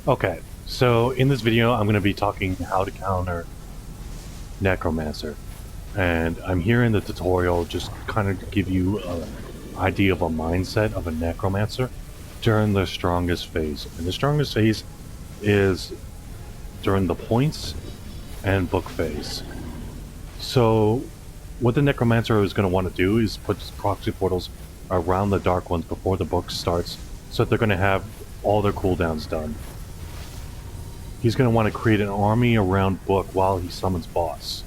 Okay, so in this video I'm going to be talking how to counter Necromancer. And I'm here in the tutorial just kind of to give you an idea of a mindset of a Necromancer during the strongest phase. And the strongest phase is during the points and book phase. So what the Necromancer is going to want to do is put proxy portals around the Dark Ones before the book starts, so that they're going to have all their cooldowns done. He's going to want to create an army around book while he summons boss.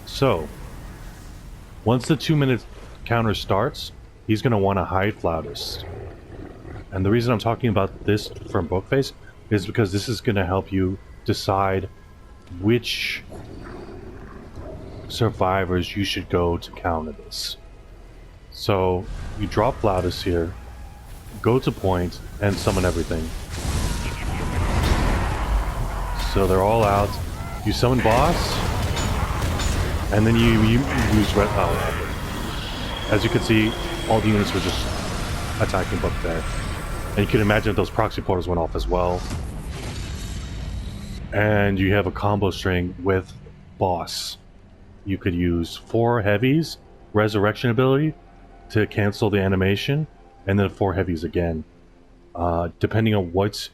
So, once the 2-minute counter starts, he's going to want to hide Flautist. And the reason I'm talking about this from book phase is because this is going to help you decide which survivors you should go to counter this. So, you drop Flautist here, go to point, and summon everything. So they're all out. You summon boss, and then you use red power. As you can see, all the units were just attacking book there. And you can imagine those proxy portals went off as well. And you have a combo string with boss. You could use 4 heavies, resurrection ability, to cancel the animation, and then 4 heavies again. Depending on what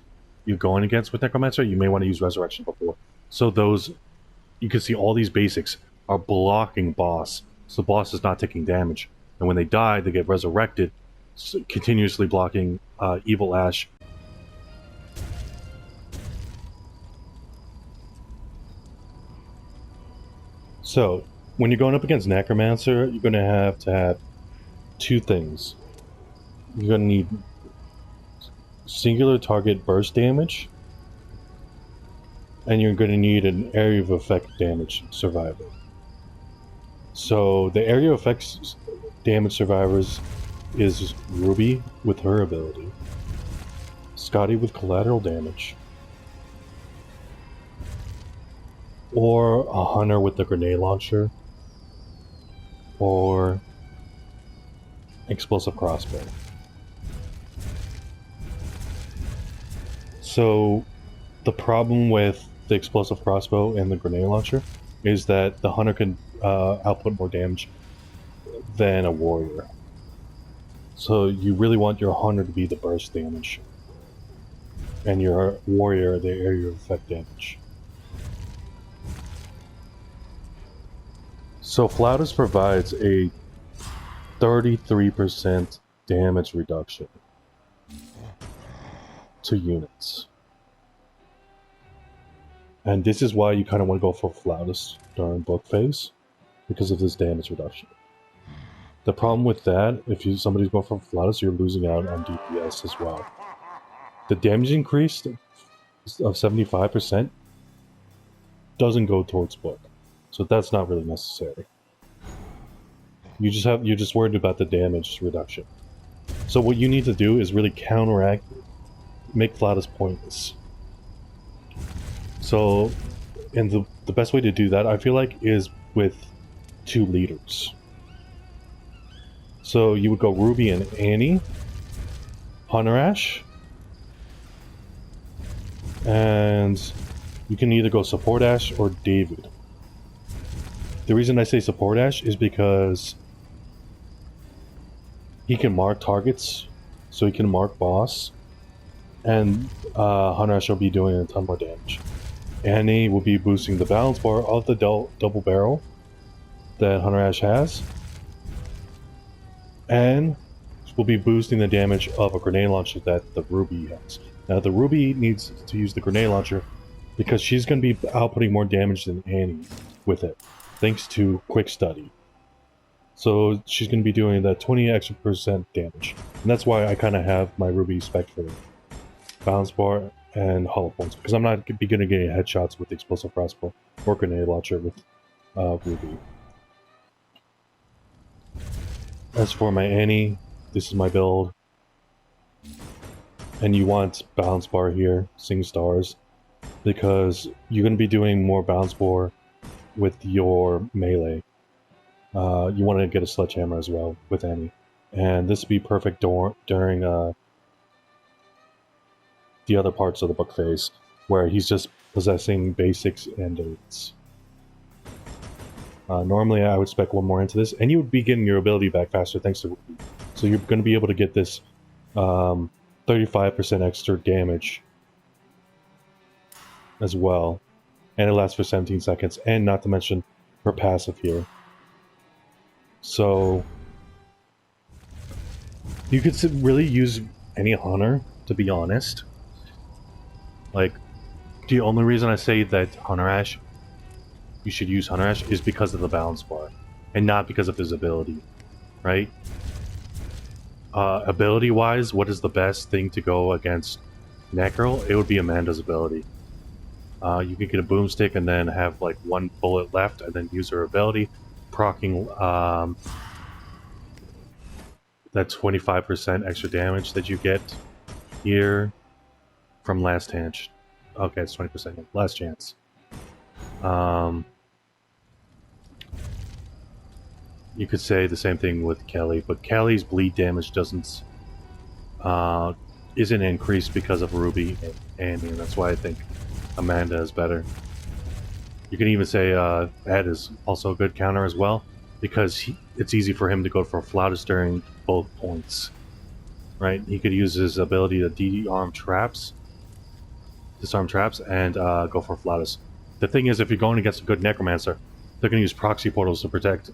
you're going against with Necromancer, you may want to use resurrection before. So those, you can see all these basics are blocking boss, so boss is not taking damage. And when they die, they get resurrected, continuously blocking Evil Ash. So, when you're going up against Necromancer, you're going to have 2 things. You're going to need singular target burst damage, and you're going to need an area of effect damage survivor. So the area of effects damage survivors is Ruby with her ability, Scotty with collateral damage, or a hunter with the grenade launcher, or explosive crossbow. So the problem with the explosive crossbow and the grenade launcher is that the hunter can output more damage than a warrior. So you really want your hunter to be the burst damage, and your warrior the area of effect damage. So Flautist provides a 33% damage reduction to units. And this is why you kind of want to go for Flautist during book phase, because of this damage reduction. The problem with that, if somebody's going for Flautist, you're losing out on DPS as well. The damage increase of 75% doesn't go towards book, so that's not really necessary. You're just worried about the damage reduction. So what you need to do is really counteract, make Flautist pointless. So, and the best way to do that, I feel like, is with 2 leaders. So you would go Ruby and Annie, Hunter Ash, and you can either go Support Ash or David. The reason I say Support Ash is because he can mark targets, so he can mark boss, and Hunter Ash will be doing a ton more damage. Annie will be boosting the balance bar of the double barrel that Hunter Ash has, and will be boosting the damage of a grenade launcher that the Ruby has. Now the Ruby needs to use the grenade launcher because she's going to be outputting more damage than Annie with it, thanks to Quick Study. So she's going to be doing that 20% extra damage, and that's why I kind of have my Ruby spec for balance bar and hollow points, because I'm not going to get headshots with explosive crossbow or grenade launcher with Ruby. As for my Annie, this is my build, and you want balance bar here, Sing Stars, because you're going to be doing more balance bar with your melee. You want to get a sledgehammer as well with Annie, and this would be perfect during the other parts of the book phase, where he's just possessing basics and elites. Normally, I would spec one more into this, and you would be getting your ability back faster thanks to Ruby. So you're going to be able to get this 35% extra damage as well, and it lasts for 17 seconds, and not to mention her passive here. So you could really use any hunter, to be honest. Like, the only reason I say that Hunter Ash, you should use Hunter Ash, is because of the balance bar, and not because of his ability, right? Ability-wise, what is the best thing to go against Necro? It would be Amanda's ability. You could get a boomstick and then have like one bullet left, and then use her ability, proccing that 25% extra damage that you get here from last chance. Okay, it's 20%. Last chance. You could say the same thing with Kelly, but Kelly's bleed damage isn't increased because of Ruby and Andy, and that's why I think Amanda is better. You can even say Ed is also a good counter as well, because it's easy for him to go for Flatus during both points. Right? He could use his ability to disarm traps, and go for Flatus. The thing is, if you're going against a good Necromancer, they're going to use proxy portals to protect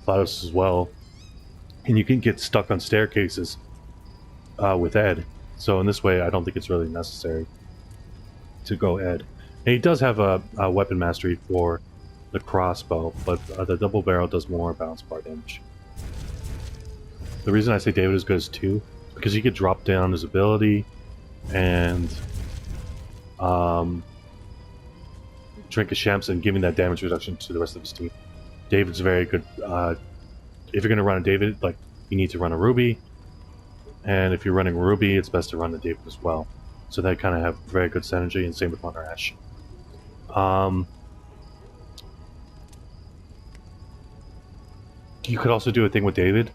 Flatus as well, and you can get stuck on staircases with Ed. So in this way, I don't think it's really necessary to go Ed. And he does have a weapon mastery for the crossbow, but the double barrel does more balance bar damage. The reason I say David is good is too, because he could drop down his ability and Drink a Shams and giving that damage reduction to the rest of his team. David's very good. If you're going to run a David, like, you need to run a Ruby, and if you're running Ruby, it's best to run a David as well. So they kind of have very good synergy, and same with Hunter Ash. You could also do a thing with David.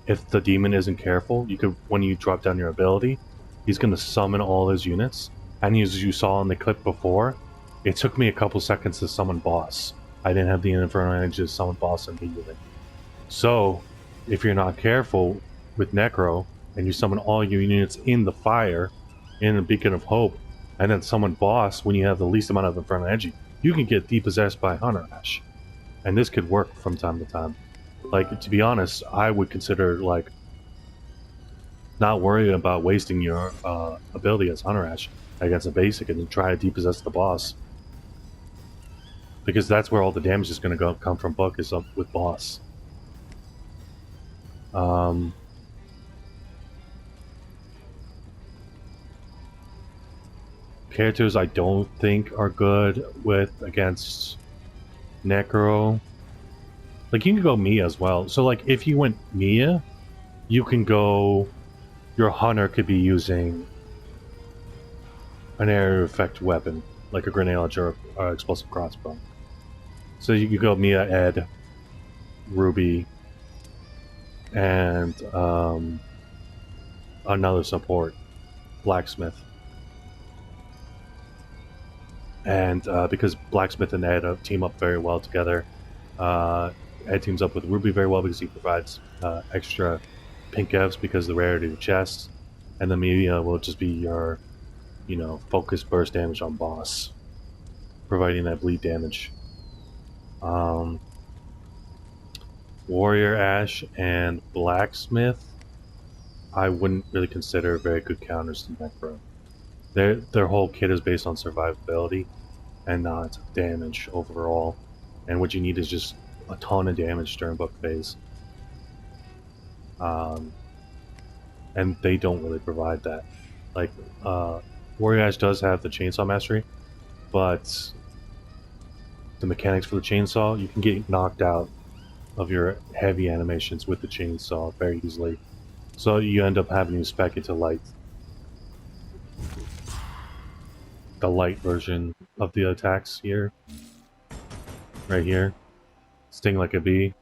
If the demon isn't careful, you could, when you drop down your ability, he's going to summon all his units. And as you saw in the clip before, it took me a couple seconds to summon boss. I didn't have the Inferno Energy to summon boss immediately. So, if you're not careful with Necro, and you summon all your units in the fire, in the Beacon of Hope, and then summon boss when you have the least amount of Inferno Energy, you can get depossessed by Hunter Ash. And this could work from time to time. Like, to be honest, I would consider, like, not worrying about wasting your ability as Hunter Ash against a basic and then try to depossess the boss. Because that's where all the damage is going to come from book, is up with boss. Characters I don't think are good against Necro. Like, you can go Mia as well. So, like, if you went Mia, you can go... Your Hunter could be using an area effect weapon, like a grenade launcher or explosive crossbow. So you could go Mia, Ed, Ruby, and another support, Blacksmith. And because Blacksmith and Ed team up very well together, Ed teams up with Ruby very well because he provides extra pink evs because of the rarity of the chest, and then Mia will just be your, focus burst damage on boss, providing that bleed damage. Warrior Ash and Blacksmith, I wouldn't really consider very good counters to Necro. Their whole kit is based on survivability and not damage overall, and what you need is just a ton of damage during book phase. And they don't really provide that. Like, Warrior Ash does have the chainsaw mastery, but the mechanics for the chainsaw, you can get knocked out of your heavy animations with the chainsaw very easily. So you end up having to spec into light. The light version of the attacks here. Right here. Sting like a bee.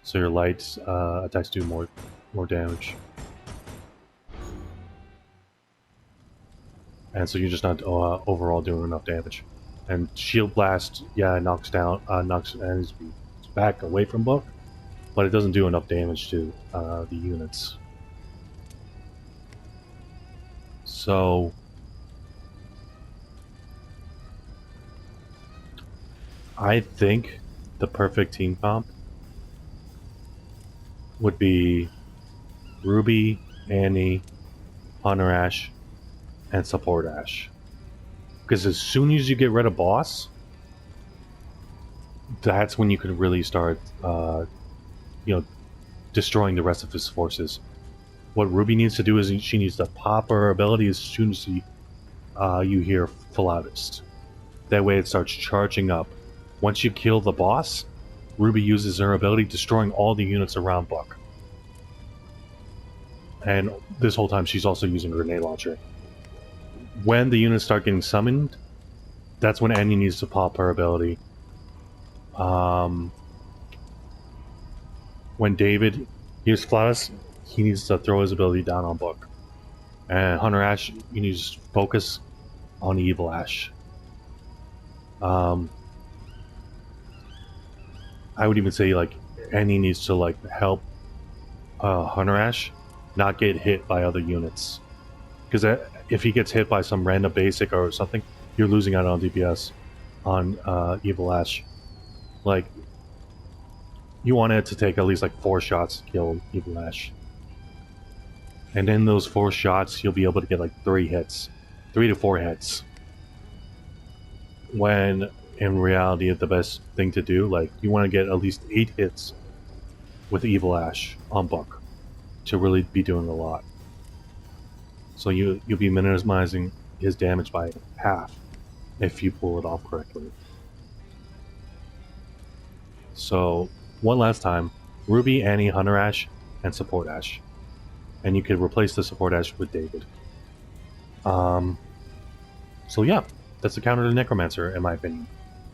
So your light attacks do more damage. and so you're just not overall doing enough damage. And Shield Blast, yeah, knocks enemies back away from Book, but it doesn't do enough damage to the units. So I think the perfect team comp would be Ruby, Annie, Hunter Ash, and Support Ash. Because as soon as you get rid of Boss, that's when you could really start, destroying the rest of his forces. What Ruby needs to do is she needs to pop her ability as soon as you hear Flautist. That way it starts charging up. Once you kill the boss, Ruby uses her ability, destroying all the units around Buck. And this whole time she's also using a grenade launcher. When the units start getting summoned, that's when Annie needs to pop her ability. When David hears Flatus, he needs to throw his ability down on Buck. And Hunter Ash, you need to just focus on Evil Ash. I would even say like Annie needs to like help Hunter Ash not get hit by other units, because if he gets hit by some random basic or something, you're losing out on DPS on Evil Ash. Like, you want it to take at least like 4 shots to kill Evil Ash, and in those 4 shots you'll be able to get like 3 to 4 hits, when in reality the best thing to do, like, you want to get at least 8 hits with Evil Ash on Buck to really be doing a lot. So you'll be minimizing his damage by half if you pull it off correctly. So one last time: Ruby, Annie, Hunter Ash, and Support Ash. And you could replace the Support Ash with David. So yeah, that's the counter to Necromancer, in my opinion.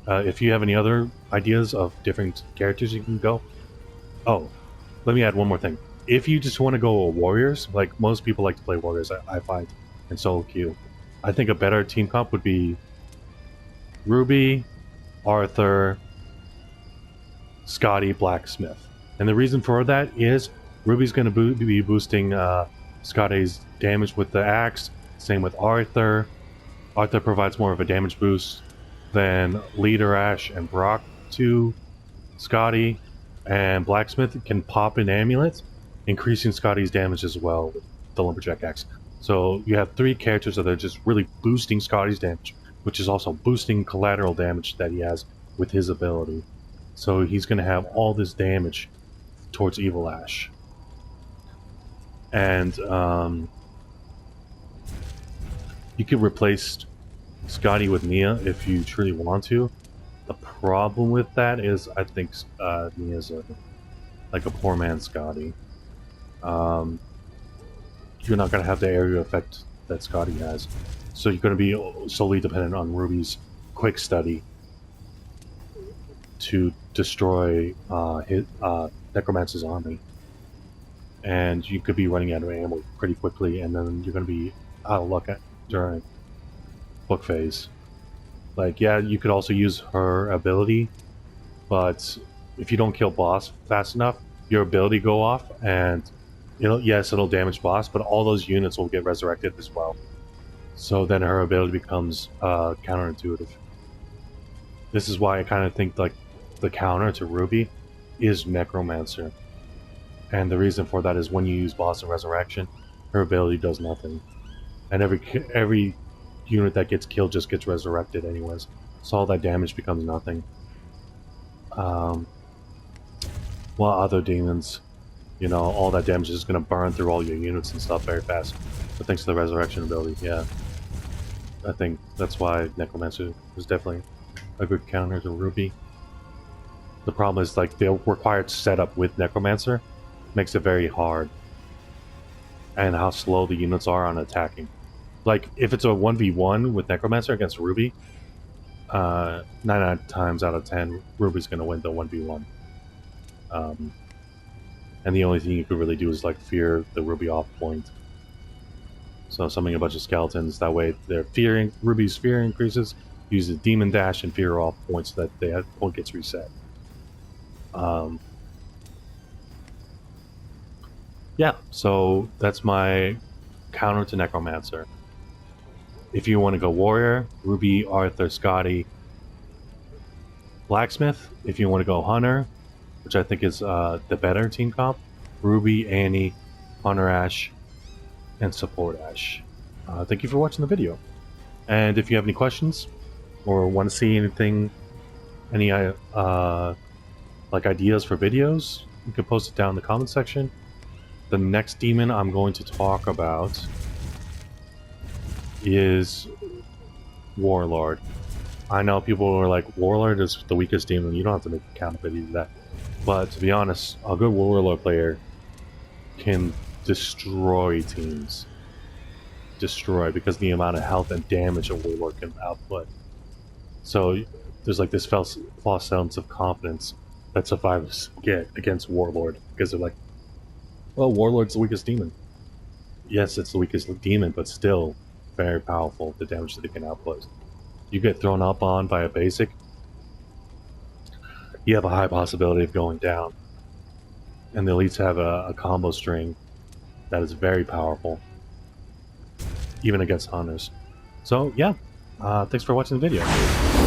If you have any other ideas of different characters you can go... Oh, let me add one more thing. If you just want to go Warriors, like most people like to play Warriors, I find, in solo queue, I think a better team comp would be Ruby, Arthur, Scotty, Blacksmith. And the reason for that is Ruby's going to be boosting Scotty's damage with the axe. Same with Arthur. Arthur provides more of a damage boost than Leader Ash and Brock to Scotty. And Blacksmith can pop an amulet, increasing Scotty's damage as well with the Lumberjack axe. So you have 3 characters that are just really boosting Scotty's damage, which is also boosting collateral damage that he has with his ability. So he's going to have all this damage towards Evil Ash. And you could replace Scotty with Mia if you truly want to. The problem with that is I think Mia's like a poor man's Scotty. You're not going to have the area effect that Scotty has. So you're going to be solely dependent on Ruby's quick study to destroy Necromancer's army. And you could be running out of ammo pretty quickly, and then you're going to be out of luck during book phase. Like, yeah, you could also use her ability, but if you don't kill boss fast enough, your ability go off, and it'll damage boss, but all those units will get resurrected as well. So then her ability becomes counterintuitive. This is why I kind of think like the counter to Ruby is Necromancer. And the reason for that is when you use boss and resurrection, her ability does nothing. And every unit that gets killed just gets resurrected anyways. So all that damage becomes nothing. While other demons, all that damage is going to burn through all your units and stuff very fast. But thanks to the resurrection ability, yeah. I think that's why Necromancer is definitely a good counter to Ruby. The problem is, like, the required setup with Necromancer makes it very hard. And how slow the units are on attacking. Like, if it's a 1v1 with Necromancer against Ruby, 9 times out of 10, Ruby's going to win the 1v1. And the only thing you could really do is, like, fear the Ruby off point. So summoning a bunch of skeletons, that way their Ruby's fear increases, use a demon dash and fear off points so that the point gets reset. Yeah, so that's my counter to Necromancer. If you want to go Warrior, Ruby, Arthur, Scotty, Blacksmith. If you want to go Hunter, which I think is the better team comp, Ruby, Annie, Hunter Ash, and Support Ash. Thank you for watching the video. And if you have any questions or want to see anything, any like ideas for videos, you can post it down in the comment section. The next demon I'm going to talk about is Warlord. I know people are like, Warlord is the weakest demon. You don't have to make a count video to that. But to be honest, a good Warlord player can destroy teams. Destroy, because the amount of health and damage a Warlord can output. So there's like this false sense of confidence that survivors get against Warlord, because they're like, well, Warlord's the weakest demon. Yes, it's the weakest demon, but still very powerful, the damage that it can output. You get thrown up on by a basic, you have a high possibility of going down. And the elites have a combo string that is very powerful, even against hunters. So yeah, thanks for watching the video.